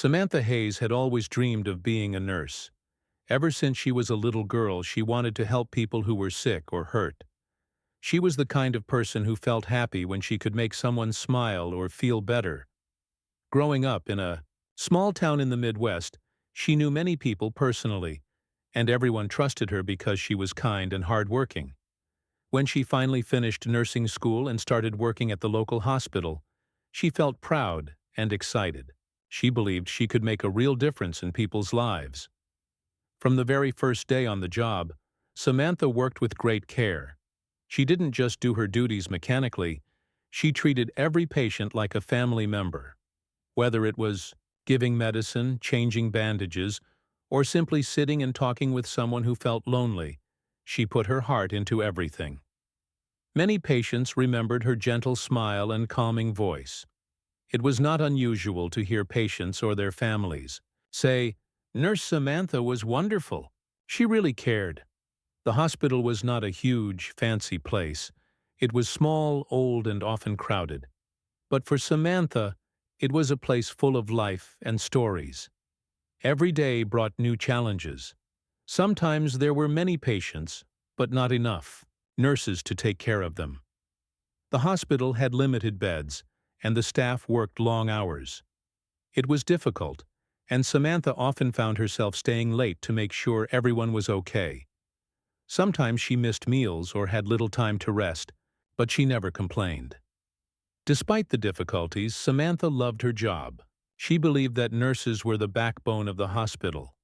Samantha Hayes had always dreamed of being a nurse. Ever since she was a little girl, she wanted to help people who were sick or hurt. She was the kind of person who felt happy when she could make someone smile or feel better. Growing up in a small town in the Midwest, she knew many people personally, and everyone trusted her because she was kind and hardworking. When she finally finished nursing school and started working at the local hospital, she felt proud and excited. She believed she could make a real difference in people's lives. From the very first day on the job, Samantha worked with great care. She didn't just do her duties mechanically, she treated every patient like a family member. Whether it was giving medicine, changing bandages, or simply sitting and talking with someone who felt lonely, she put her heart into everything. Many patients remembered her gentle smile and calming voice. It was not unusual to hear patients or their families say, "Nurse Samantha was wonderful. She really cared." The hospital was not a huge, fancy place. It was small, old, and often crowded. But for Samantha, it was a place full of life and stories. Every day brought new challenges. Sometimes there were many patients, but not enough nurses to take care of them. The hospital had limited beds, and the staff worked long hours. It was difficult, and Samantha often found herself staying late to make sure everyone was okay. Sometimes she missed meals or had little time to rest, but she never complained. Despite the difficulties, Samantha loved her job. She believed that nurses were the backbone of the hospital.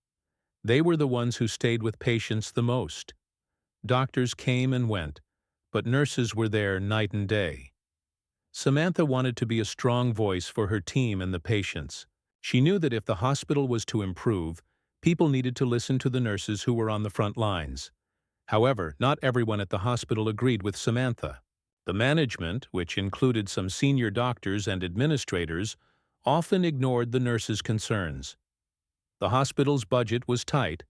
They were the ones who stayed with patients the most. Doctors came and went, but nurses were there night and day. Samantha wanted to be a strong voice for her team and the patients. She knew that if the hospital was to improve, people needed to listen to the nurses who were on the front lines. However, not everyone at the hospital agreed with Samantha. The management, which included some senior doctors and administrators, often ignored the nurses' concerns. The hospital's budget was tight,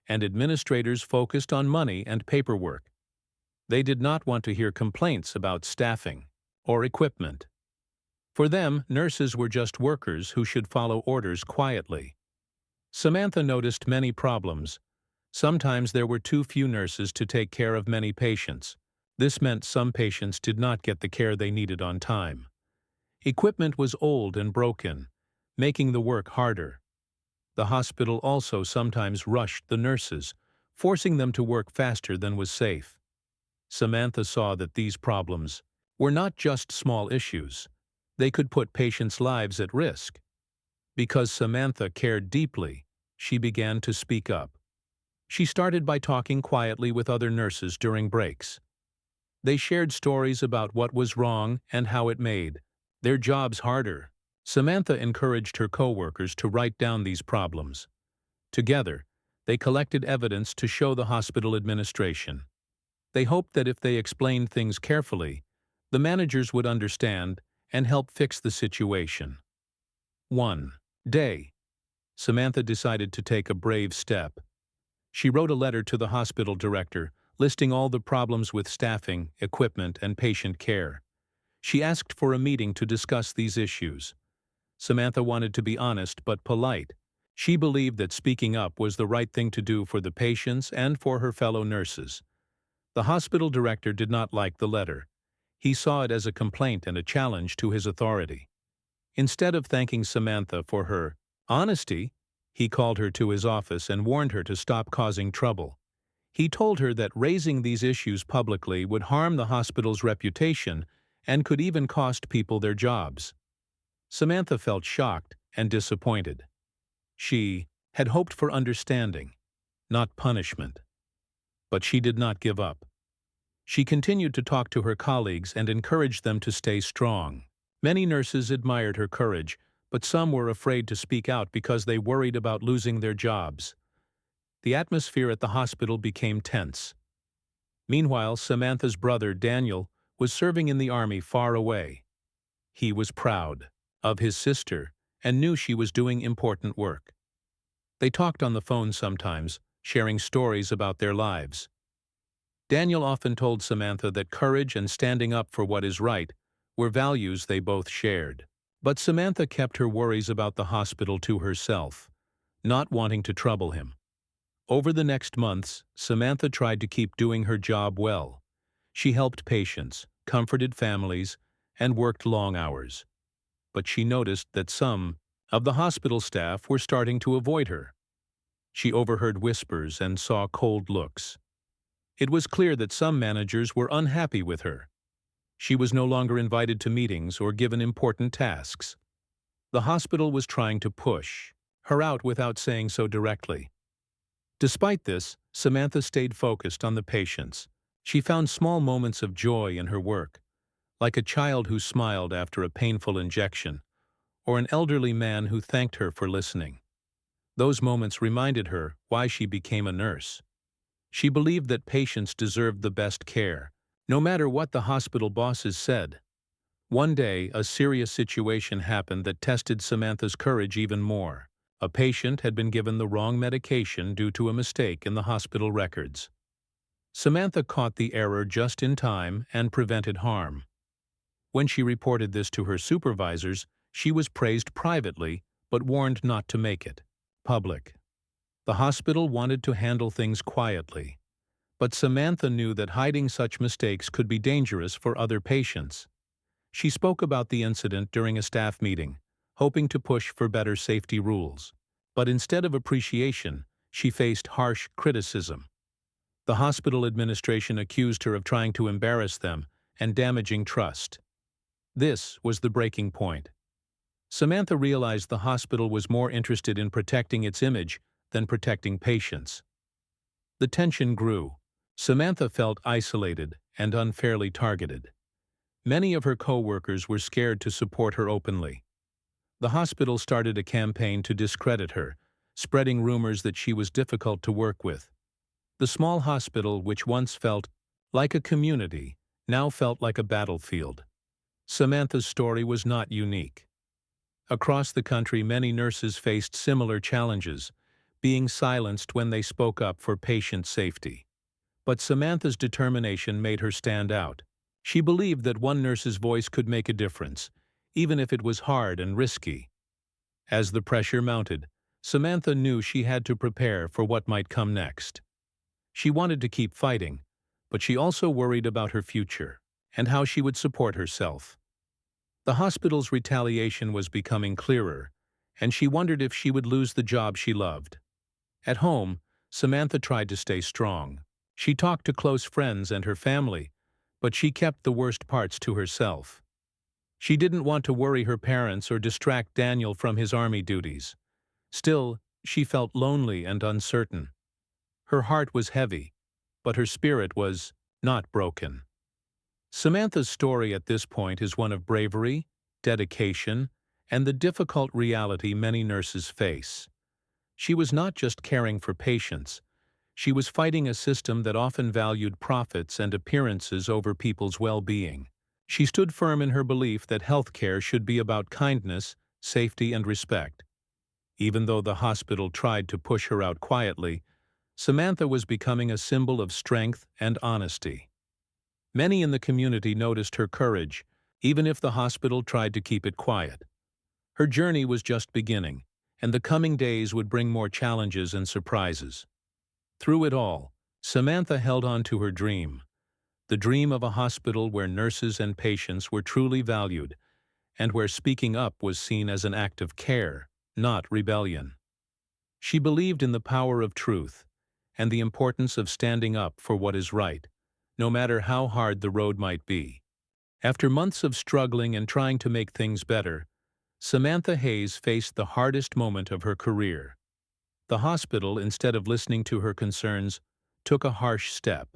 and administrators focused on money and paperwork. They did not want to hear complaints about staffing or equipment. For them, nurses were just workers who should follow orders quietly. Samantha noticed many problems. Sometimes there were too few nurses to take care of many patients. This meant some patients did not get the care they needed on time. Equipment was old and broken, making the work harder. The hospital also sometimes rushed the nurses, forcing them to work faster than was safe. Samantha saw that these problems were not just small issues. They could put patients' lives at risk. Because Samantha cared deeply, she began to speak up. She started by talking quietly with other nurses during breaks. They shared stories about what was wrong and how it made their jobs harder. Samantha encouraged her coworkers to write down these problems. Together, they collected evidence to show the hospital administration. They hoped that if they explained things carefully, the managers would understand and help fix the situation. 1. Day. Samantha decided to take a brave step. She wrote a letter to the hospital director, listing all the problems with staffing, equipment, and patient care. She asked for a meeting to discuss these issues. Samantha wanted to be honest but polite. She believed that speaking up was the right thing to do for the patients and for her fellow nurses. The hospital director did not like the letter. He saw it as a complaint and a challenge to his authority. Instead of thanking Samantha for her honesty, he called her to his office and warned her to stop causing trouble. He told her that raising these issues publicly would harm the hospital's reputation and could even cost people their jobs. Samantha felt shocked and disappointed. She had hoped for understanding, not punishment. But she did not give up. She continued to talk to her colleagues and encouraged them to stay strong. Many nurses admired her courage, but some were afraid to speak out because they worried about losing their jobs. The atmosphere at the hospital became tense. Meanwhile, Samantha's brother, Daniel, was serving in the army far away. He was proud of his sister and knew she was doing important work. They talked on the phone sometimes, sharing stories about their lives. Daniel often told Samantha that courage and standing up for what is right were values they both shared. But Samantha kept her worries about the hospital to herself, not wanting to trouble him. Over the next months, Samantha tried to keep doing her job well. She helped patients, comforted families, and worked long hours. But she noticed that some of the hospital staff were starting to avoid her. She overheard whispers and saw cold looks. It was clear that some managers were unhappy with her. She was no longer invited to meetings or given important tasks. The hospital was trying to push her out without saying so directly. Despite this, Samantha stayed focused on the patients. She found small moments of joy in her work, like a child who smiled after a painful injection, or an elderly man who thanked her for listening. Those moments reminded her why she became a nurse. She believed that patients deserved the best care, no matter what the hospital bosses said. One day, a serious situation happened that tested Samantha's courage even more. A patient had been given the wrong medication due to a mistake in the hospital records. Samantha caught the error just in time and prevented harm. When she reported this to her supervisors, she was praised privately, but warned not to make it public. The hospital wanted to handle things quietly, but Samantha knew that hiding such mistakes could be dangerous for other patients. She spoke about the incident during a staff meeting, hoping to push for better safety rules. But instead of appreciation, she faced harsh criticism. The hospital administration accused her of trying to embarrass them and damaging trust. This was the breaking point. Samantha realized the hospital was more interested in protecting its image than protecting patients. The tension grew. Samantha felt isolated and unfairly targeted. Many of her co-workers were scared to support her openly. The hospital started a campaign to discredit her, spreading rumors that she was difficult to work with. The small hospital, which once felt like a community, now felt like a battlefield. Samantha's story was not unique. Across the country, many nurses faced similar challenges, being silenced when they spoke up for patient safety. But Samantha's determination made her stand out. She believed that one nurse's voice could make a difference, even if it was hard and risky. As the pressure mounted, Samantha knew she had to prepare for what might come next. She wanted to keep fighting, but she also worried about her future and how she would support herself. The hospital's retaliation was becoming clearer, and she wondered if she would lose the job she loved. At home, Samantha tried to stay strong. She talked to close friends and her family, but she kept the worst parts to herself. She didn't want to worry her parents or distract Daniel from his army duties. Still, she felt lonely and uncertain. Her heart was heavy, but her spirit was not broken. Samantha's story at this point is one of bravery, dedication, and the difficult reality many nurses face. She was not just caring for patients. She was fighting a system that often valued profits and appearances over people's well-being. She stood firm in her belief that healthcare should be about kindness, safety, and respect. Even though the hospital tried to push her out quietly, Samantha was becoming a symbol of strength and honesty. Many in the community noticed her courage, even if the hospital tried to keep it quiet. Her journey was just beginning, and the coming days would bring more challenges and surprises. Through it all, Samantha held on to her dream, the dream of a hospital where nurses and patients were truly valued, and where speaking up was seen as an act of care, not rebellion. She believed in the power of truth and the importance of standing up for what is right, no matter how hard the road might be. After months of struggling and trying to make things better, Samantha Hayes faced the hardest moment of her career. The hospital, instead of listening to her concerns, took a harsh step.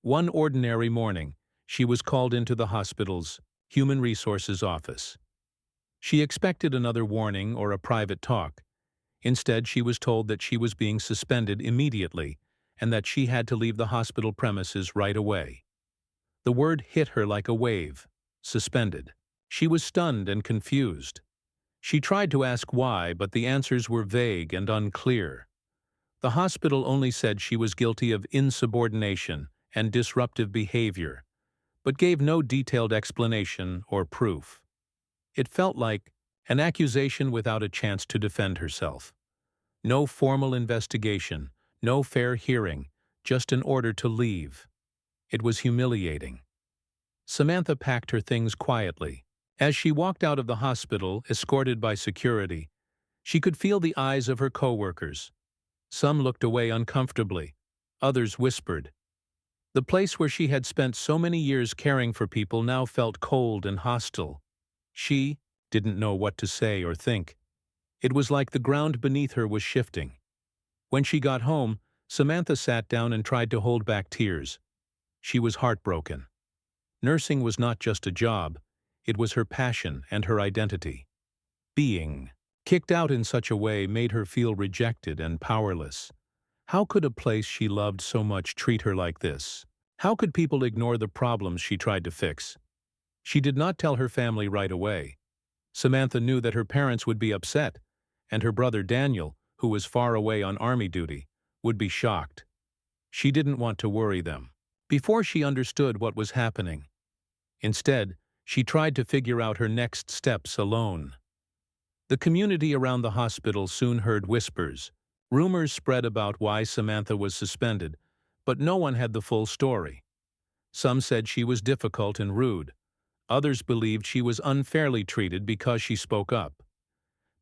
One ordinary morning, she was called into the hospital's Human Resources office. She expected another warning or a private talk. Instead, she was told that she was being suspended immediately and that she had to leave the hospital premises right away. The word hit her like a wave. Suspended. She was stunned and confused. She tried to ask why, but the answers were vague and unclear. The hospital only said she was guilty of insubordination and disruptive behavior, but gave no detailed explanation or proof. It felt like an accusation without a chance to defend herself. No formal investigation, no fair hearing, just an order to leave. It was humiliating. Samantha packed her things quietly. As she walked out of the hospital, escorted by security, she could feel the eyes of her coworkers. Some looked away uncomfortably. Others whispered. The place where she had spent so many years caring for people now felt cold and hostile. She didn't know what to say or think. It was like the ground beneath her was shifting. When she got home, Samantha sat down and tried to hold back tears. She was heartbroken. Nursing was not just a job, it was her passion and her identity. Being kicked out in such a way made her feel rejected and powerless. How could a place she loved so much treat her like this? How could people ignore the problems she tried to fix? She did not tell her family right away. Samantha knew that her parents would be upset, and her brother Daniel, who was far away on army duty, would be shocked. She didn't want to worry them before she understood what was happening. Instead, she tried to figure out her next steps alone. The community around the hospital soon heard whispers. Rumors spread about why Samantha was suspended, but no one had the full story. Some said she was difficult and rude. Others believed she was unfairly treated because she spoke up.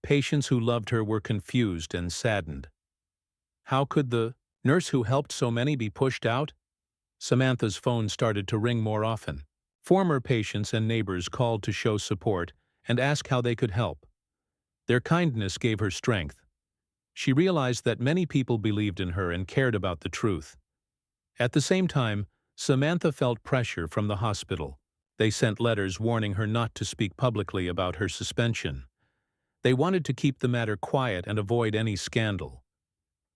Patients who loved her were confused and saddened. How could the nurse who helped so many be pushed out? Samantha's phone started to ring more often. Former patients and neighbors called to show support and ask how they could help. Their kindness gave her strength. She realized that many people believed in her and cared about the truth. At the same time, Samantha felt pressure from the hospital. They sent letters warning her not to speak publicly about her suspension. They wanted to keep the matter quiet and avoid any scandal.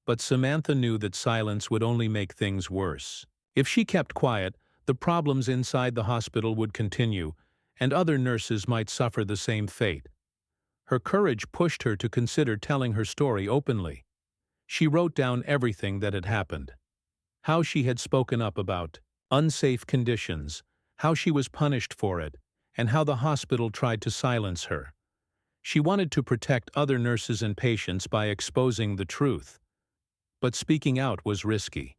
But Samantha knew that silence would only make things worse. If she kept quiet, the problems inside the hospital would continue, and other nurses might suffer the same fate. Her courage pushed her to consider telling her story openly. She wrote down everything that had happened. How she had spoken up about unsafe conditions, how she was punished for it, and how the hospital tried to silence her. She wanted to protect other nurses and patients by exposing the truth. But speaking out was risky.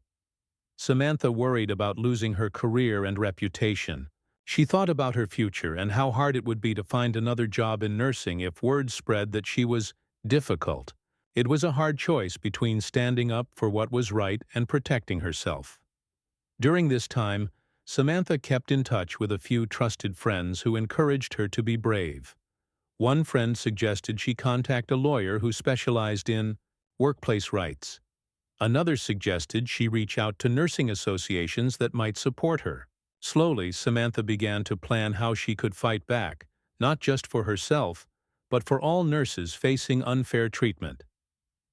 Samantha worried about losing her career and reputation. She thought about her future and how hard it would be to find another job in nursing if word spread that she was difficult. It was a hard choice between standing up for what was right and protecting herself. During this time, Samantha kept in touch with a few trusted friends who encouraged her to be brave. One friend suggested she contact a lawyer who specialized in workplace rights. Another suggested she reach out to nursing associations that might support her. Slowly, Samantha began to plan how she could fight back, not just for herself, but for all nurses facing unfair treatment.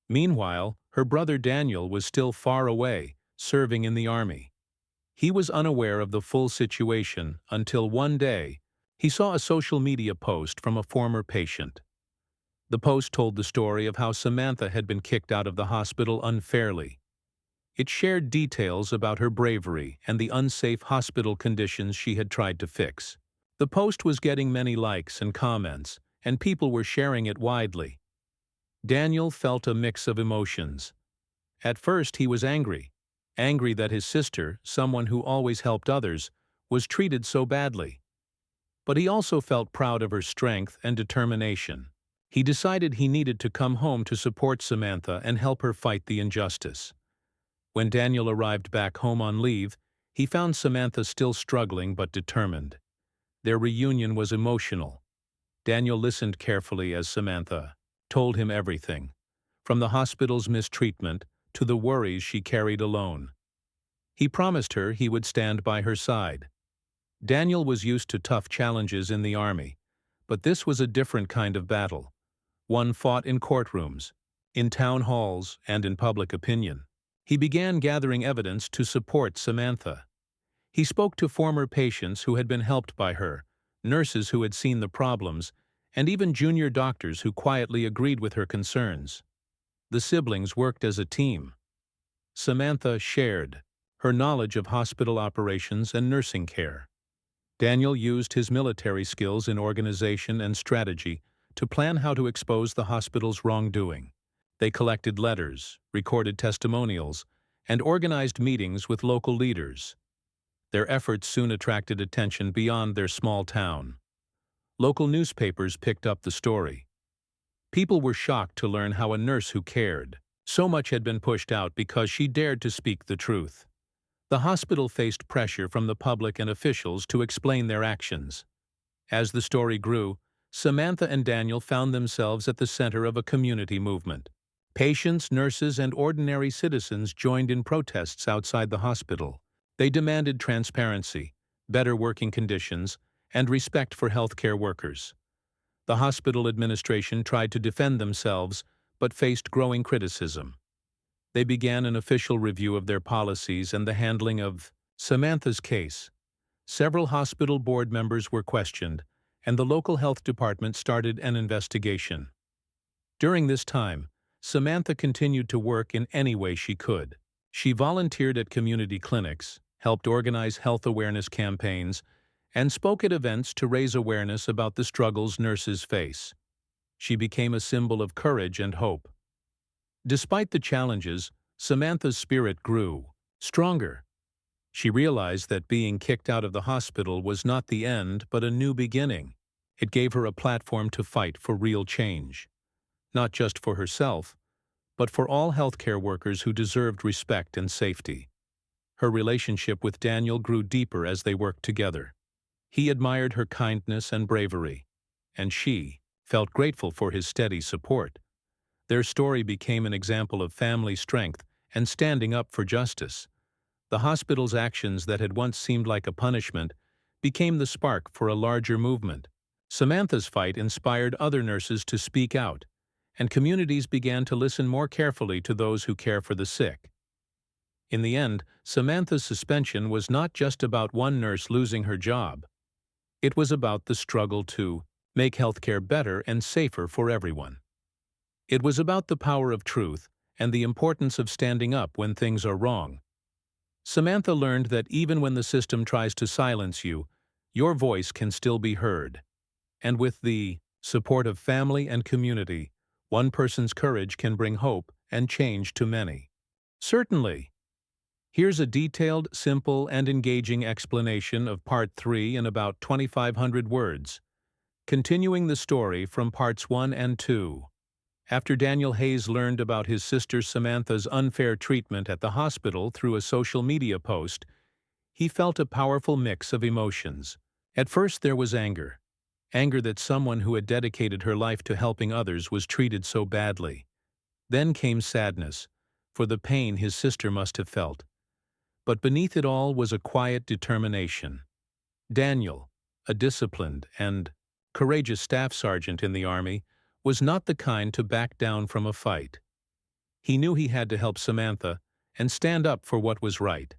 Meanwhile, her brother Daniel was still far away, serving in the army. He was unaware of the full situation until one day, he saw a social media post from a former patient. The post told the story of how Samantha had been kicked out of the hospital unfairly. It shared details about her bravery and the unsafe hospital conditions she had tried to fix. The post was getting many likes and comments, and people were sharing it widely. Daniel felt a mix of emotions. At first he was angry that his sister, someone who always helped others, was treated so badly. But he also felt proud of her strength and determination. He decided he needed to come home to support Samantha and help her fight the injustice. When Daniel arrived back home on leave, he found Samantha still struggling but determined. Their reunion was emotional. Daniel listened carefully as Samantha told him everything, from the hospital's mistreatment to the worries she carried alone. He promised her he would stand by her side. Daniel was used to tough challenges in the army, but this was a different kind of battle, one fought in courtrooms, in town halls, and in public opinion. He began gathering evidence to support Samantha. He spoke to former patients who had been helped by her, nurses who had seen the problems, and even junior doctors who quietly agreed with her concerns. The siblings worked as a team. Samantha shared her knowledge of hospital operations and nursing care. Daniel used his military skills in organization and strategy to plan how to expose the hospital's wrongdoing. They collected letters, recorded testimonials, and organized meetings with local leaders. Their efforts soon attracted attention beyond their small town. Local newspapers picked up the story. People were shocked to learn how a nurse who cared so much had been pushed out because she dared to speak the truth. The hospital faced pressure from the public and officials to explain their actions. As the story grew, Samantha and Daniel found themselves at the center of a community movement. Patients, nurses, and ordinary citizens joined in protests outside the hospital. They demanded transparency, better working conditions, and respect for healthcare workers. The hospital administration tried to defend themselves, but faced growing criticism. They began an official review of their policies and the handling of Samantha's case. Several hospital board members were questioned, and the local health department started an investigation. During this time, Samantha continued to work in any way she could. She volunteered at community clinics, helped organize health awareness campaigns, and spoke at events to raise awareness about the struggles nurses face. She became a symbol of courage and hope. Despite the challenges, Samantha's spirit grew stronger. She realized that being kicked out of the hospital was not the end, but a new beginning. It gave her a platform to fight for real change, not just for herself, but for all healthcare workers who deserved respect and safety. Her relationship with Daniel grew deeper as they worked together. He admired her kindness and bravery, and she felt grateful for his steady support. Their story became an example of family strength and standing up for justice. The hospital's actions that had once seemed like a punishment became the spark for a larger movement. Samantha's fight inspired other nurses to speak out, and communities began to listen more carefully to those who care for the sick. In the end, Samantha's suspension was not just about one nurse losing her job. It was about the struggle to make healthcare better and safer for everyone. It was about the power of truth and the importance of standing up when things are wrong. Samantha learned that even when the system tries to silence you, your voice can still be heard. And with the support of family and community, one person's courage can bring hope and change to many. Certainly. Here's a detailed, simple, and engaging explanation of Part 3 in about 2,500 words, continuing the story from Parts 1 and 2. After Daniel Hayes learned about his sister Samantha's unfair treatment at the hospital through a social media post, he felt a powerful mix of emotions. At first there was anger. Anger that someone who had dedicated her life to helping others was treated so badly. Then came sadness, for the pain his sister must have felt. But beneath it all was a quiet determination. Daniel, a disciplined and courageous staff sergeant in the Army, was not the kind to back down from a fight. He knew he had to help Samantha and stand up for what was right.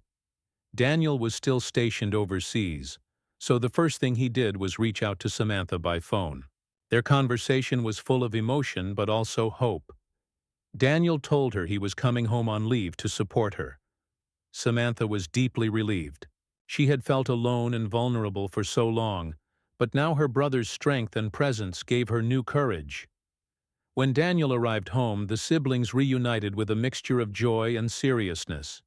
Daniel was still stationed overseas, so the first thing he did was reach out to Samantha by phone. Their conversation was full of emotion but also hope. Daniel told her he was coming home on leave to support her. Samantha was deeply relieved. She had felt alone and vulnerable for so long, but now her brother's strength and presence gave her new courage. When Daniel arrived home, the siblings reunited with a mixture of joy and seriousness.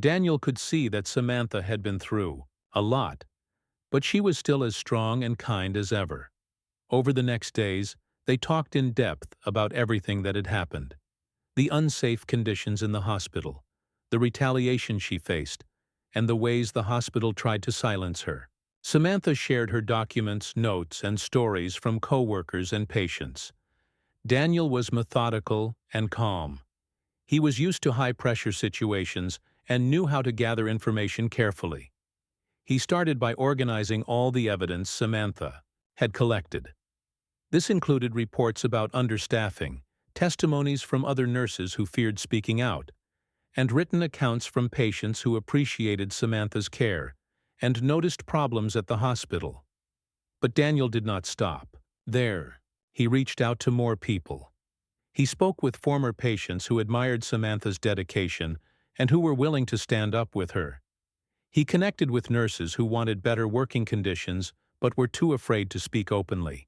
Daniel could see that Samantha had been through a lot, but she was still as strong and kind as ever. Over the next days, they talked in depth about everything that had happened. The unsafe conditions in the hospital, the retaliation she faced, and the ways the hospital tried to silence her. Samantha shared her documents, notes, and stories from co-workers and patients. Daniel was methodical and calm. He was used to high-pressure situations and knew how to gather information carefully. He started by organizing all the evidence Samantha had collected. This included reports about understaffing, testimonies from other nurses who feared speaking out, and written accounts from patients who appreciated Samantha's care and noticed problems at the hospital. But Daniel did not stop there. He reached out to more people. He spoke with former patients who admired Samantha's dedication and who were willing to stand up with her. He connected with nurses who wanted better working conditions but were too afraid to speak openly.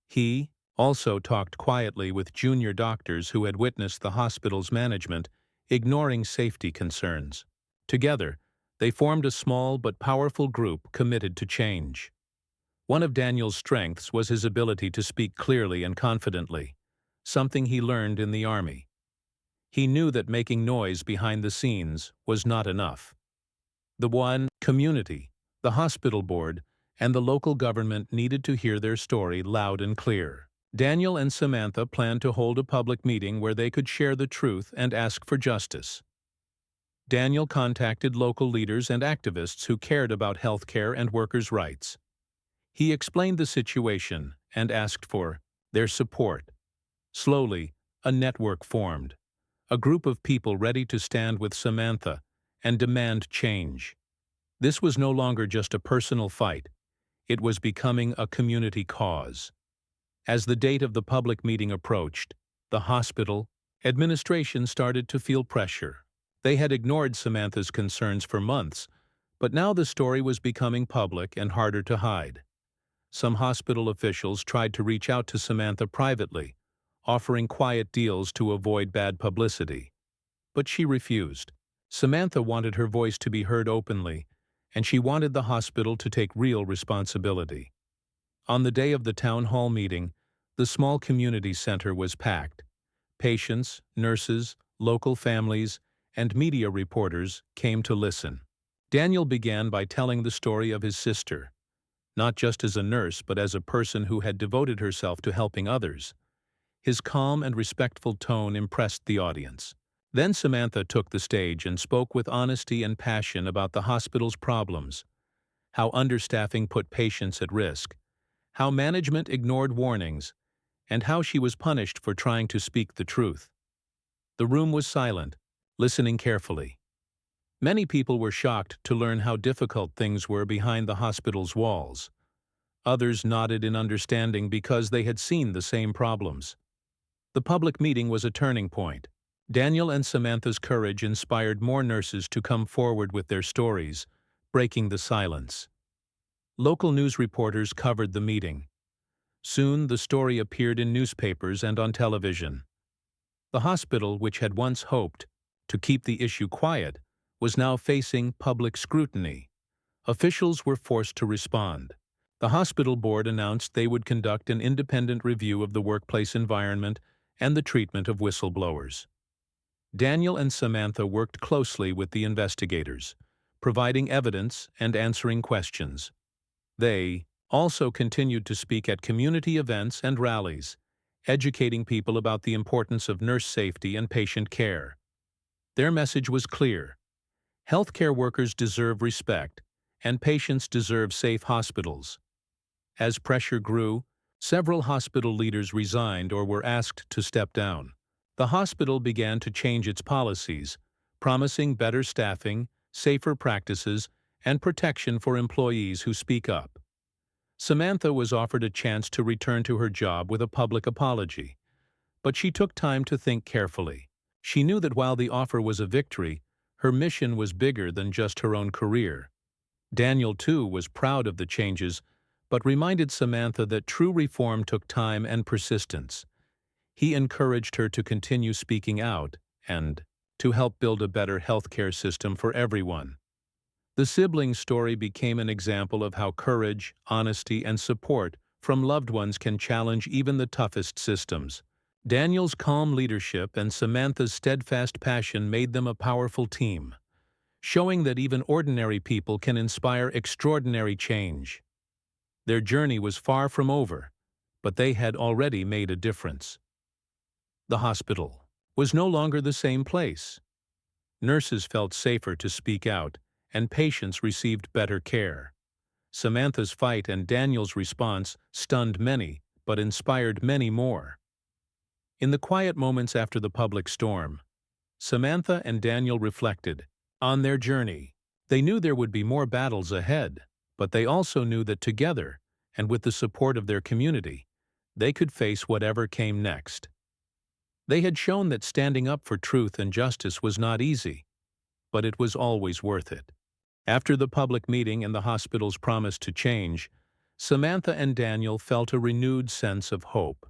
He also talked quietly with junior doctors who had witnessed the hospital's management ignoring safety concerns. Together, they formed a small but powerful group committed to change. One of Daniel's strengths was his ability to speak clearly and confidently, something he learned in the Army. He knew that making noise behind the scenes was not enough. The community, the hospital board, and the local government needed to hear their story loud and clear. Daniel and Samantha planned to hold a public meeting where they could share the truth and ask for justice. Daniel contacted local leaders and activists who cared about healthcare and workers' rights. He explained the situation and asked for their support. Slowly, a network formed, a group of people ready to stand with Samantha and demand change. This was no longer just a personal fight. It was becoming a community cause. As the date of the public meeting approached, the hospital administration started to feel pressure. They had ignored Samantha's concerns for months, but now the story was becoming public and harder to hide. Some hospital officials tried to reach out to Samantha privately, offering quiet deals to avoid bad publicity. But she refused. Samantha wanted her voice to be heard openly, and she wanted the hospital to take real responsibility. On the day of the town hall meeting, the small community center was packed. Patients, nurses, local families, and media reporters came to listen. Daniel began by telling the story of his sister, not just as a nurse but as a person who had devoted herself to helping others. His calm and respectful tone impressed the audience. Then Samantha took the stage and spoke with honesty and passion about the hospital's problems, how understaffing put patients at risk, how management ignored warnings, and how she was punished for trying to speak the truth. The room was silent, listening carefully. Many people were shocked to learn how difficult things were behind the hospital's walls. Others nodded in understanding because they had seen the same problems. The public meeting was a turning point. Daniel and Samantha's courage inspired more nurses to come forward with their stories, breaking the silence. Local news reporters covered the meeting. Soon the story appeared in newspapers and on television. The hospital, which had once hoped to keep the issue quiet, was now facing public scrutiny. Officials were forced to respond. The hospital board announced they would conduct an independent review of the workplace environment and the treatment of whistleblowers. Daniel and Samantha worked closely with the investigators, providing evidence and answering questions. They also continued to speak at community events and rallies, educating people about the importance of nurse safety and patient care. Their message was clear. Healthcare workers deserve respect, and patients deserve safe hospitals. As pressure grew, several hospital leaders resigned or were asked to step down. The hospital began to change its policies, promising better staffing, safer practices, and protection for employees who speak up. Samantha was offered a chance to return to her job with a public apology, but she took time to think carefully. She knew that while the offer was a victory, her mission was bigger than just her own career. Daniel, too, was proud of the changes, but reminded Samantha that true reform took time and persistence. He encouraged her to continue speaking out and to help build a better healthcare system for everyone. The sibling story became an example of how courage, honesty, and support from loved ones can challenge even the toughest systems. Daniel's calm leadership and Samantha's steadfast passion made them a powerful team, showing that even ordinary people can inspire extraordinary change. Their journey was far from over, but they had already made a difference. The hospital was no longer the same place. Nurses felt safer to speak out, and patients received better care. Samantha's fight and Daniel's response stunned many, but inspired many more. In the quiet moments after the public storm, Samantha and Daniel reflected on their journey. They knew there would be more battles ahead, but they also knew that together, and with the support of their community, they could face whatever came next. They had shown that standing up for truth and justice was not easy, but it was always worth it. After the public meeting and the hospital's promise to change, Samantha and Daniel felt a renewed sense of hope.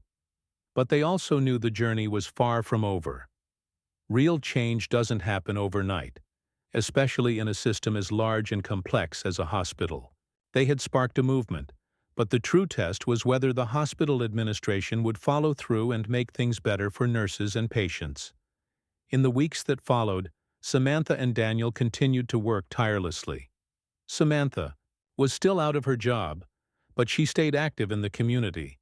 But they also knew the journey was far from over. Real change doesn't happen overnight, especially in a system as large and complex as a hospital. They had sparked a movement, but the true test was whether the hospital administration would follow through and make things better for nurses and patients. In the weeks that followed, Samantha and Daniel continued to work tirelessly. Samantha was still out of her job, but she stayed active in the community.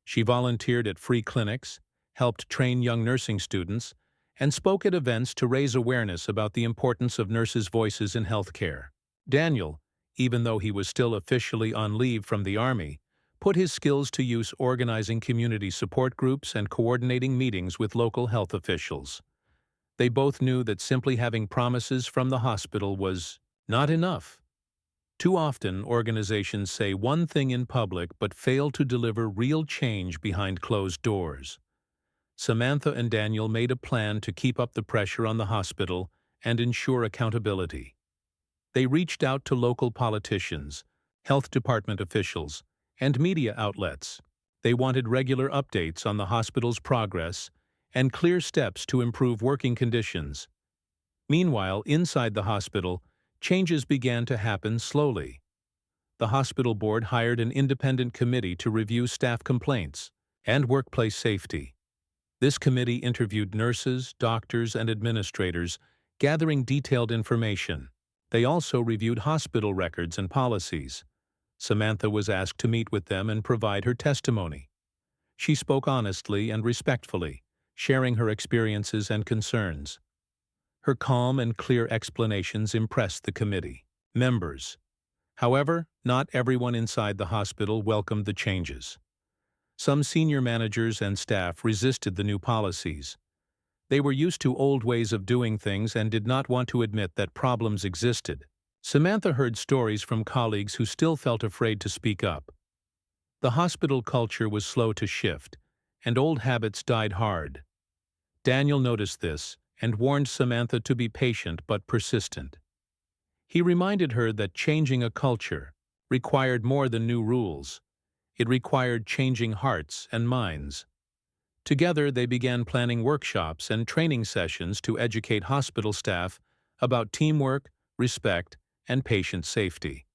She volunteered at free clinics, helped train young nursing students, and spoke at events to raise awareness about the importance of nurses' voices in healthcare. Daniel, even though he was still officially on leave from the Army, put his skills to use organizing community support groups and coordinating meetings with local health officials. They both knew that simply having promises from the hospital was not enough. Too often, organizations say one thing in public but fail to deliver real change behind closed doors. Samantha and Daniel made a plan to keep up the pressure on the hospital and ensure accountability. They reached out to local politicians, health department officials, and media outlets. They wanted regular updates on the hospital's progress and clear steps to improve working conditions. Meanwhile, inside the hospital, changes began to happen slowly. The hospital board hired an independent committee to review staff complaints and workplace safety. This committee interviewed nurses, doctors, and administrators, gathering detailed information. They also reviewed hospital records and policies. Samantha was asked to meet with them and provide her testimony. She spoke honestly and respectfully, sharing her experiences and concerns. Her calm and clear explanations impressed the committee members. However, not everyone inside the hospital welcomed the changes. Some senior managers and staff resisted the new policies. They were used to old ways of doing things and did not want to admit that problems existed. Samantha heard stories from colleagues who still felt afraid to speak up. The hospital culture was slow to shift, and old habits died hard. Daniel noticed this and warned Samantha to be patient but persistent. He reminded her that changing a culture required more than new rules. It required changing hearts and minds. Together, they began planning workshops and training sessions to educate hospital staff about teamwork, respect, and patient safety.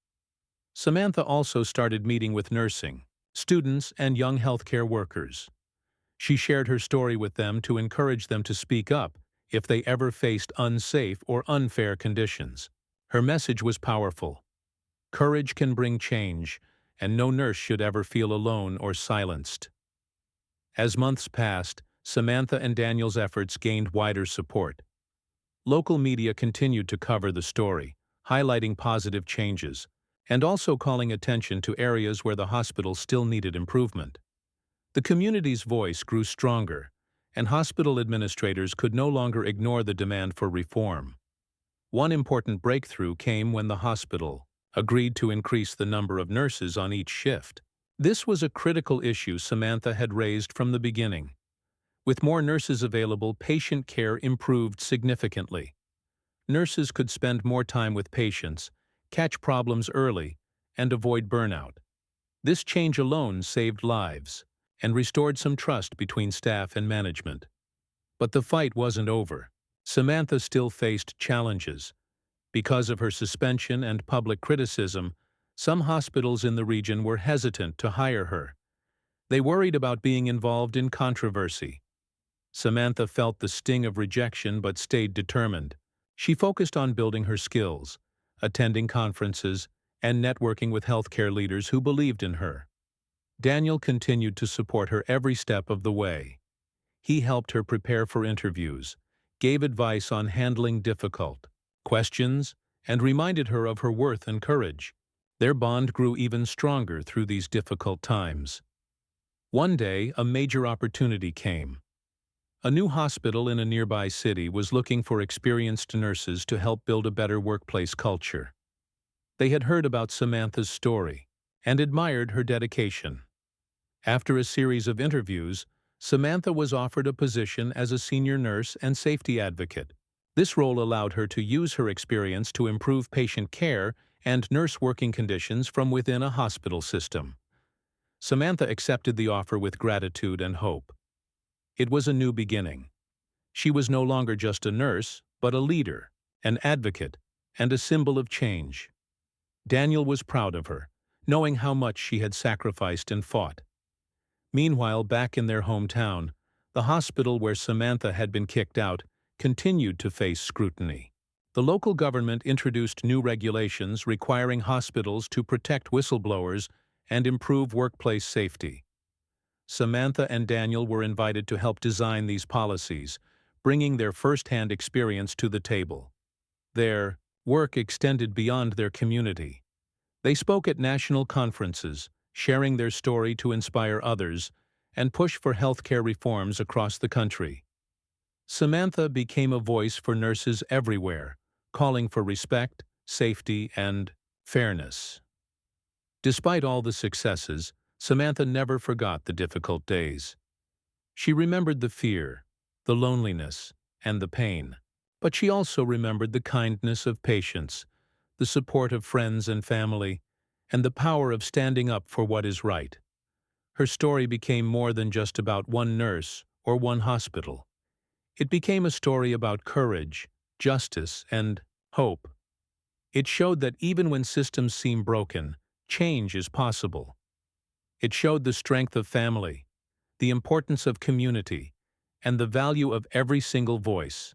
Samantha also started meeting with nursing, students, and young healthcare workers. She shared her story with them to encourage them to speak up if they ever faced unsafe or unfair conditions. Her message was powerful. Courage can bring change, and no nurse should ever feel alone or silenced. As months passed, Samantha and Daniel's efforts gained wider support. Local media continued to cover the story, highlighting positive changes, and also calling attention to areas where the hospital still needed improvement. The community's voice grew stronger, and hospital administrators could no longer ignore the demand for reform. One important breakthrough came when the hospital agreed to increase the number of nurses on each shift. This was a critical issue Samantha had raised from the beginning. With more nurses available, patient care improved significantly. Nurses could spend more time with patients, catch problems early, and avoid burnout. This change alone saved lives and restored some trust between staff and management. But the fight wasn't over. Samantha still faced challenges. Because of her suspension and public criticism, some hospitals in the region were hesitant to hire her. They worried about being involved in controversy. Samantha felt the sting of rejection but stayed determined. She focused on building her skills, attending conferences, and networking with healthcare leaders who believed in her. Daniel continued to support her every step of the way. He helped her prepare for interviews, gave advice on handling difficult questions, and reminded her of her worth and courage. Their bond grew even stronger through these difficult times. One day, a major opportunity came. A new hospital in a nearby city was looking for experienced nurses to help build a better workplace culture. They had heard about Samantha's story and admired her dedication. After a series of interviews, Samantha was offered a position as a senior nurse and safety advocate. This role allowed her to use her experience to improve patient care and nurse working conditions from within a hospital system. Samantha accepted the offer with gratitude and hope. It was a new beginning. She was no longer just a nurse, but a leader, an advocate, and a symbol of change. Daniel was proud of her, knowing how much she had sacrificed and fought. Meanwhile, back in their hometown, the hospital where Samantha had been kicked out continued to face scrutiny. The local government introduced new regulations requiring hospitals to protect whistleblowers and improve workplace safety. Samantha and Daniel were invited to help design these policies, bringing their first-hand experience to the table. Their work extended beyond their community. They spoke at national conferences, sharing their story to inspire others and push for healthcare reforms across the country. Samantha became a voice for nurses everywhere, calling for respect, safety, and fairness. Despite all the successes, Samantha never forgot the difficult days. She remembered the fear, the loneliness, and the pain. But she also remembered the kindness of patients, the support of friends and family, and the power of standing up for what is right. Her story became more than just about one nurse or one hospital. It became a story about courage, justice, and hope. It showed that even when systems seem broken, change is possible. It showed the strength of family, the importance of community, and the value of every single voice.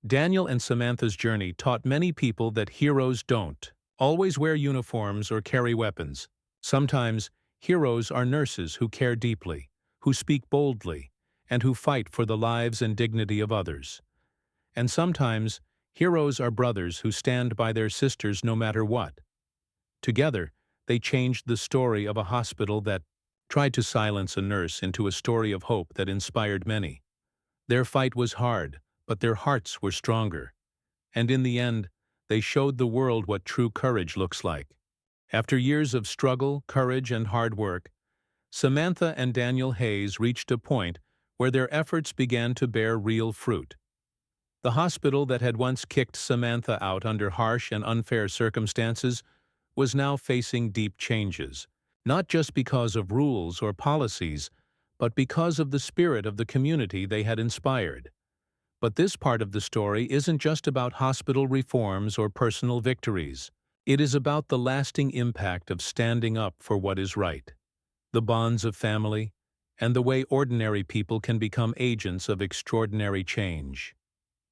Daniel and Samantha's journey taught many people that heroes don't always wear uniforms or carry weapons. Sometimes, heroes are nurses who care deeply, who speak boldly, and who fight for the lives and dignity of others. And sometimes, heroes are brothers who stand by their sisters no matter what. Together, they changed the story of a hospital that tried to silence a nurse into a story of hope that inspired many. Their fight was hard, but their hearts were stronger. And in the end, they showed the world what true courage looks like. After years of struggle, courage, and hard work, Samantha and Daniel Hayes reached a point where their efforts began to bear real fruit. The hospital that had once kicked Samantha out under harsh and unfair circumstances was now facing deep changes, not just because of rules or policies, but because of the spirit of the community they had inspired. But this part of the story isn't just about hospital reforms or personal victories. It is about the lasting impact of standing up for what is right, the bonds of family, and the way ordinary people can become agents of extraordinary change.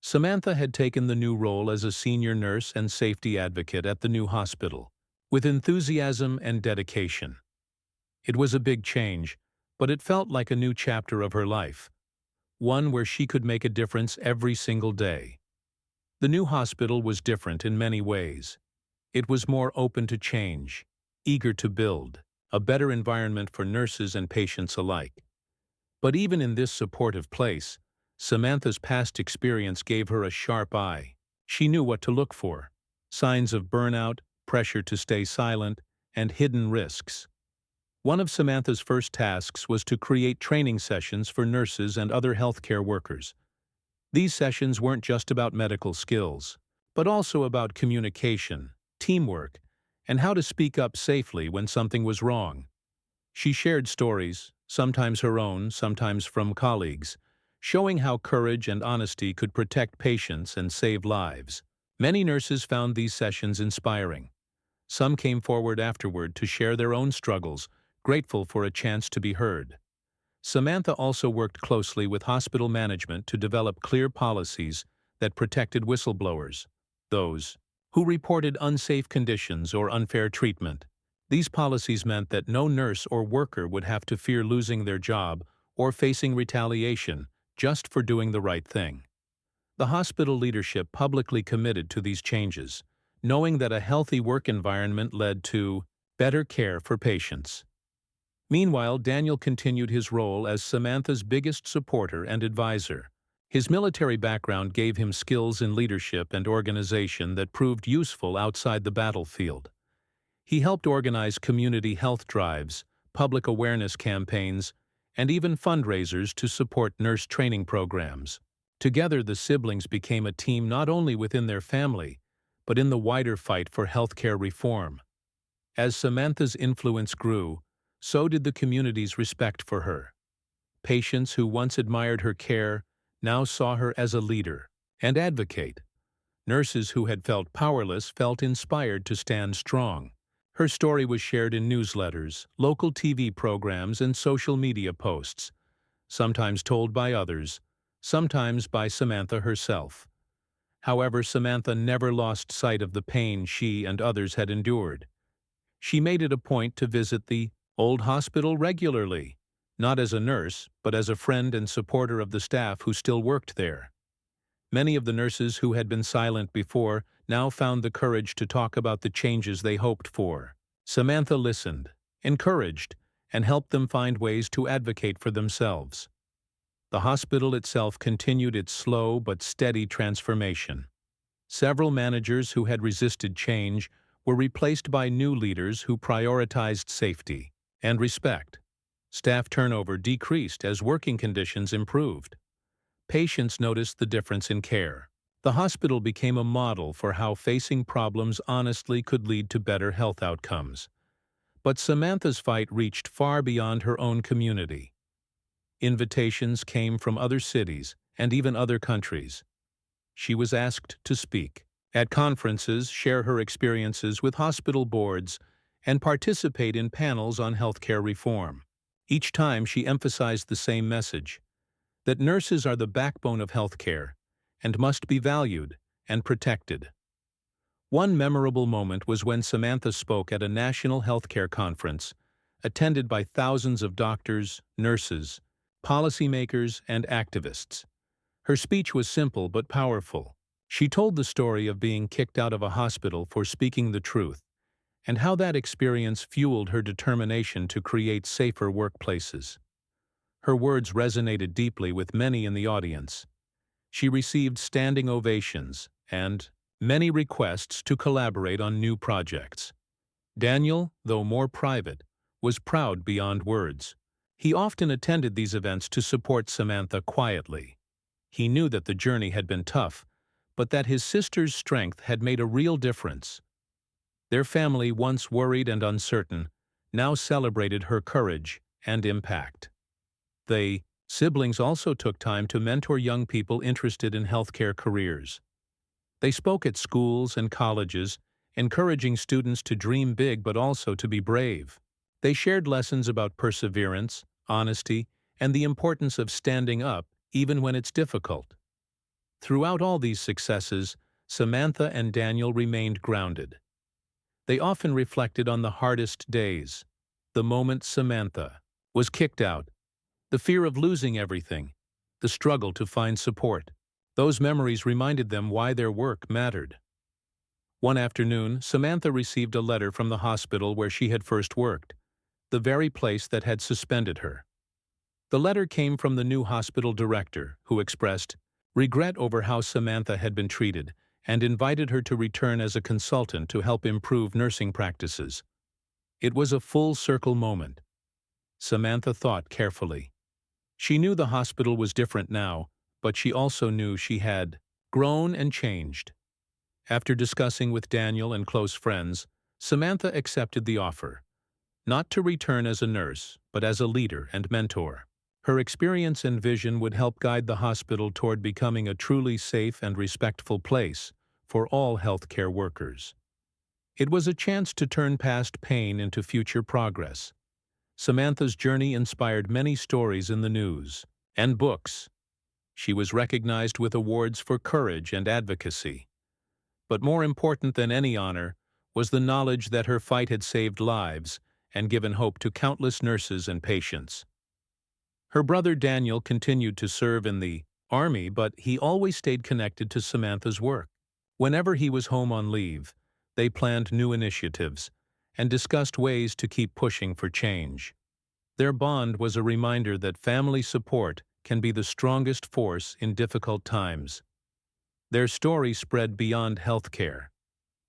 Samantha had taken the new role as a senior nurse and safety advocate at the new hospital, with enthusiasm and dedication. It was a big change, but it felt like a new chapter of her life, one where she could make a difference every single day. The new hospital was different in many ways. It was more open to change, eager to build a better environment for nurses and patients alike. But even in this supportive place, Samantha's past experience gave her a sharp eye. She knew what to look for: signs of burnout, pressure to stay silent, and hidden risks. One of Samantha's first tasks was to create training sessions for nurses and other healthcare workers. These sessions weren't just about medical skills, but also about communication, teamwork, and how to speak up safely when something was wrong. She shared stories, sometimes her own, sometimes from colleagues, showing how courage and honesty could protect patients and save lives. Many nurses found these sessions inspiring. Some came forward afterward to share their own struggles, grateful for a chance to be heard. Samantha also worked closely with hospital management to develop clear policies that protected whistleblowers, those who reported unsafe conditions or unfair treatment. These policies meant that no nurse or worker would have to fear losing their job or facing retaliation just for doing the right thing. The hospital leadership publicly committed to these changes, knowing that a healthy work environment led to better care for patients. Meanwhile, Daniel continued his role as Samantha's biggest supporter and advisor. His military background gave him skills in leadership and organization that proved useful outside the battlefield. He helped organize community health drives, public awareness campaigns, and even fundraisers to support nurse training programs. Together, the siblings became a team not only within their family, but in the wider fight for healthcare reform. As Samantha's influence grew, so did the community's respect for her. Patients who once admired her care now saw her as a leader and advocate. Nurses who had felt powerless felt inspired to stand strong. Her story was shared in newsletters, local TV programs, and social media posts, sometimes told by others, sometimes by Samantha herself. However, Samantha never lost sight of the pain she and others had endured. She made it a point to visit the old hospital regularly, not as a nurse, but as a friend and supporter of the staff who still worked there. Many of the nurses who had been silent before now found the courage to talk about the changes they hoped for. Samantha listened, encouraged, and helped them find ways to advocate for themselves. The hospital itself continued its slow but steady transformation. Several managers who had resisted change were replaced by new leaders who prioritized safety and respect. Staff turnover decreased as working conditions improved. Patients noticed the difference in care. The hospital became a model for how facing problems honestly could lead to better health outcomes. But Samantha's fight reached far beyond her own community. Invitations came from other cities and even other countries. She was asked to speak at conferences, share her experiences with hospital boards, and participate in panels on healthcare reform. Each time she emphasized the same message, that nurses are the backbone of healthcare and must be valued and protected. One memorable moment was when Samantha spoke at a national healthcare conference, attended by thousands of doctors, nurses, policymakers, and activists. Her speech was simple but powerful. She told the story of being kicked out of a hospital for speaking the truth, and how that experience fueled her determination to create safer workplaces. Her words resonated deeply with many in the audience. She received standing ovations and many requests to collaborate on new projects. Daniel, though more private, was proud beyond words. He often attended these events to support Samantha quietly. He knew that the journey had been tough, but that his sister's strength had made a real difference. Their family, once worried and uncertain, now celebrated her courage and impact. They, siblings, also took time to mentor young people interested in healthcare careers. They spoke at schools and colleges, encouraging students to dream big but also to be brave. They shared lessons about perseverance, honesty, and the importance of standing up even when it's difficult. Throughout all these successes, Samantha and Daniel remained grounded. They often reflected on the hardest days, the moment Samantha was kicked out, the fear of losing everything, the struggle to find support. Those memories reminded them why their work mattered. One afternoon, Samantha received a letter from the hospital where she had first worked, the very place that had suspended her. The letter came from the new hospital director, who expressed regret over how Samantha had been treated and invited her to return as a consultant to help improve nursing practices. It was a full-circle moment. Samantha thought carefully. She knew the hospital was different now, but she also knew she had grown and changed. After discussing with Daniel and close friends, Samantha accepted the offer, not to return as a nurse, but as a leader and mentor. Her experience and vision would help guide the hospital toward becoming a truly safe and respectful place for all healthcare workers. It was a chance to turn past pain into future progress. Samantha's journey inspired many stories in the news and books. She was recognized with awards for courage and advocacy. But more important than any honor was the knowledge that her fight had saved lives and given hope to countless nurses and patients. Her brother Daniel continued to serve in the Army, but he always stayed connected to Samantha's work. Whenever he was home on leave, they planned new initiatives and discussed ways to keep pushing for change. Their bond was a reminder that family support can be the strongest force in difficult times. Their story spread beyond healthcare.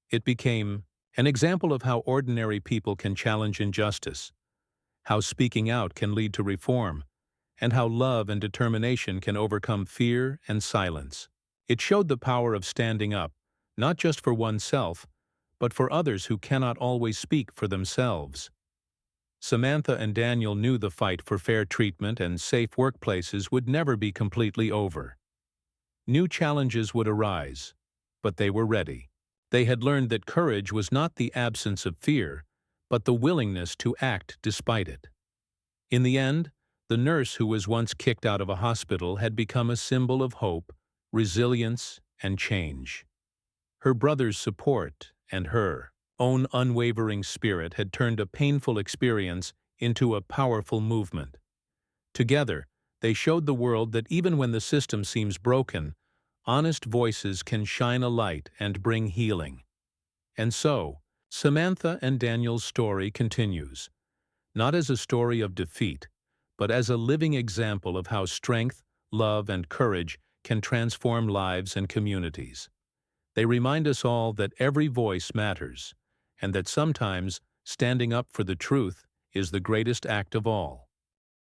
It became an example of how ordinary people can challenge injustice, how speaking out can lead to reform, and how love and determination can overcome fear and silence. It showed the power of standing up, not just for oneself, but for others who cannot always speak for themselves. Samantha and Daniel knew the fight for fair treatment and safe workplaces would never be completely over. New challenges would arise, but they were ready. They had learned that courage was not the absence of fear, but the willingness to act despite it. In the end, the nurse who was once kicked out of a hospital had become a symbol of hope, resilience, and change. Her brother's support and her own unwavering spirit had turned a painful experience into a powerful movement. Together, they showed the world that even when the system seems broken, honest voices can shine a light and bring healing. And so, Samantha and Daniel's story continues, not as a story of defeat, but as a living example of how strength, love, and courage can transform lives and communities. They remind us all that every voice matters, and that sometimes standing up for the truth is the greatest act of all.